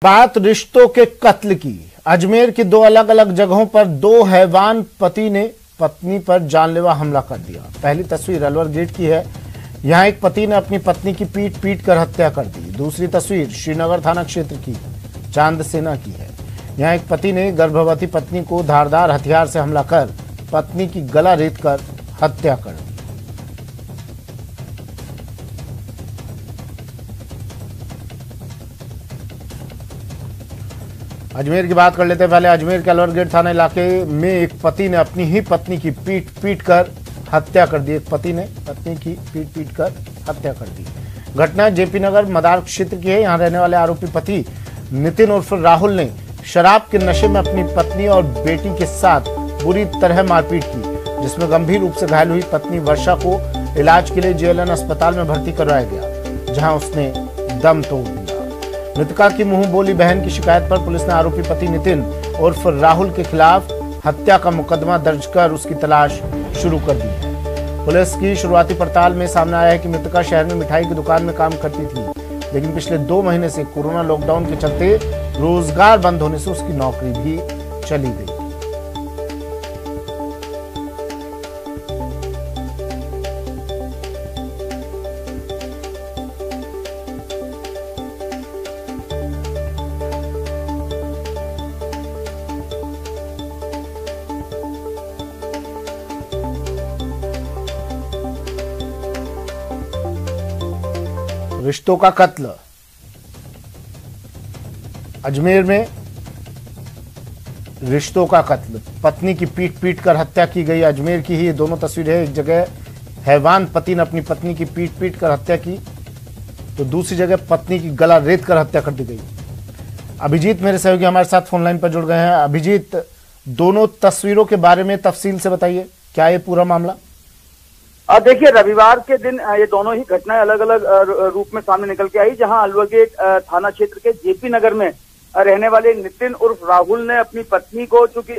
बात रिश्तों के कत्ल की। अजमेर की दो अलग अलग जगहों पर दो हैवान पति ने पत्नी पर जानलेवा हमला कर दिया। पहली तस्वीर अलवर गेट की है। यहां एक पति ने अपनी पत्नी की पीट पीट कर हत्या कर दी। दूसरी तस्वीर श्रीनगर थाना क्षेत्र की चांदसेना की है। यहां एक पति ने गर्भवती पत्नी को धारदार हथियार से हमला कर पत्नी की गला रेत कर हत्या कर दी। अजमेर की बात कर लेते हैं। पहले अजमेर के अलवर गेट थाना इलाके में एक पति ने अपनी ही पत्नी की पीट पीट कर हत्या कर दी। एक पति ने पत्नी की पीट पीट कर हत्या कर दी। घटना जेपी नगर मदार क्षेत्र की है। यहां रहने वाले आरोपी पति नितिन उर्फ राहुल ने शराब के नशे में अपनी पत्नी और बेटी के साथ बुरी तरह मारपीट की, जिसमें गंभीर रूप से घायल हुई पत्नी वर्षा को इलाज के लिए जेएलएन अस्पताल में भर्ती करवाया गया, जहां उसने दम तोड़ दिया। मृतका की मुंह बोली बहन की शिकायत पर पुलिस ने आरोपी पति नितिन उर्फ राहुल के खिलाफ हत्या का मुकदमा दर्ज कर उसकी तलाश शुरू कर दी है। पुलिस की शुरुआती पड़ताल में सामने आया है कि मृतका शहर में मिठाई की दुकान में काम करती थी, लेकिन पिछले 2 महीने से कोरोना लॉकडाउन के चलते रोजगार बंद होने से उसकी नौकरी भी चली गई। रिश्तों का कत्ल। अजमेर में रिश्तों का कत्ल, पत्नी की पीट पीट कर हत्या की गई। अजमेर की ही ये दोनों तस्वीरें हैं। एक जगह हैवान पति ने अपनी पत्नी की पीट पीट कर हत्या की, तो दूसरी जगह पत्नी की गला रेत कर हत्या कर दी गई। अभिजीत मेरे सहयोगी हमारे साथ फोन लाइन पर जुड़ गए हैं। अभिजीत, दोनों तस्वीरों के बारे में तफसील से बताइए, क्या ये पूरा मामला? देखिए, रविवार के दिन ये दोनों ही घटनाएं अलग अलग रूप में सामने निकल के आई। जहां अलवर गेट थाना क्षेत्र के जेपी नगर में रहने वाले नितिन उर्फ राहुल ने अपनी पत्नी को, चूंकि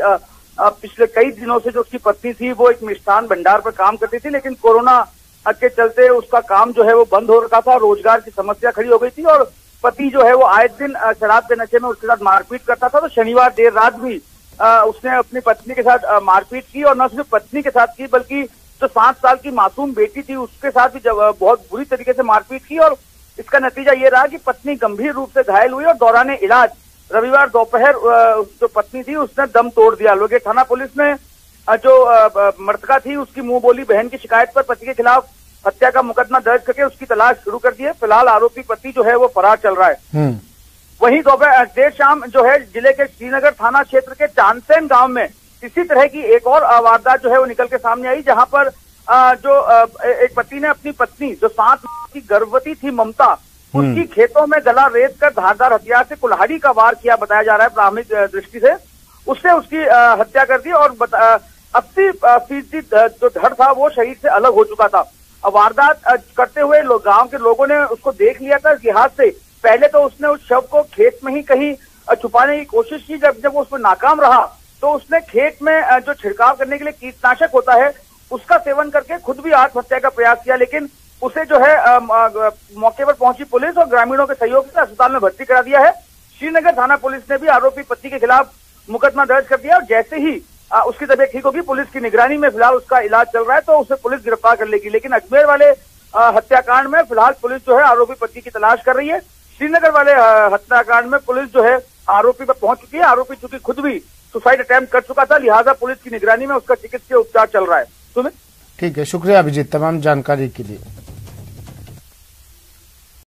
पिछले कई दिनों से जो उसकी पत्नी थी वो एक मिष्ठान भंडार पर काम करती थी, लेकिन कोरोना के चलते उसका काम जो है वो बंद हो रखा था, रोजगार की समस्या खड़ी हो गई थी और पति जो है वो आए दिन शराब के नशे में उसके साथ मारपीट करता था। तो शनिवार देर रात भी उसने अपनी पत्नी के साथ मारपीट की, और न सिर्फ पत्नी के साथ की बल्कि जो 7 साल की मासूम बेटी थी उसके साथ भी बहुत बुरी तरीके से मारपीट की, और इसका नतीजा ये रहा कि पत्नी गंभीर रूप से घायल हुई और दौरान इलाज रविवार दोपहर जो पत्नी थी उसने दम तोड़ दिया। अलवर गेट थाना पुलिस ने जो मृतका थी उसकी मुंह बोली बहन की शिकायत पर पति के खिलाफ हत्या का मुकदमा दर्ज करके उसकी तलाश शुरू कर दी है। फिलहाल आरोपी पति जो है वो फरार चल रहा है। वहीं दोपहर देर शाम जो है जिले के श्रीनगर थाना क्षेत्र के चांदसेन गांव में इसी तरह की एक और वारदात जो है वो निकल के सामने आई, जहां पर एक पति ने अपनी पत्नी जो 7 माह की गर्भवती थी ममता, उसकी खेतों में गला रेत कर धारदार हथियार से कुल्हाड़ी का वार किया, बताया जा रहा है प्राथमिक दृष्टि से। उससे उसकी हत्या कर दी और 80% जो धड़ था वो शरीर से अलग हो चुका था। वारदात करते हुए गांव के लोगों ने उसको देख लिया था। इस लिहाज से पहले तो उसने उस शव को खेत में ही कहीं छुपाने की कोशिश की। जब वो उसमें नाकाम रहा तो उसने खेत में जो छिड़काव करने के लिए कीटनाशक होता है उसका सेवन करके खुद भी आत्महत्या का प्रयास किया, लेकिन उसे जो है मौके पर पहुंची पुलिस और ग्रामीणों के सहयोग से अस्पताल में भर्ती करा दिया है। श्रीनगर थाना पुलिस ने भी आरोपी पति के खिलाफ मुकदमा दर्ज कर दिया और जैसे ही उसकी तबीयत ठीक होगी, पुलिस की निगरानी में फिलहाल उसका इलाज चल रहा है, तो उसे पुलिस गिरफ्तार कर लेगी। लेकिन अजमेर वाले हत्याकांड में फिलहाल पुलिस जो है आरोपी पति की तलाश कर रही है। श्रीनगर वाले हत्याकांड में पुलिस जो है आरोपी पर पहुंच चुकी है। आरोपी चूंकि खुद भी सुसाइड अटेम्प्ट कर चुका था, लिहाजा पुलिस की निगरानी में उसका चिकित्सीय उपचार चल रहा है। ठीक है, शुक्रिया अभिजीत तमाम जानकारी के लिए।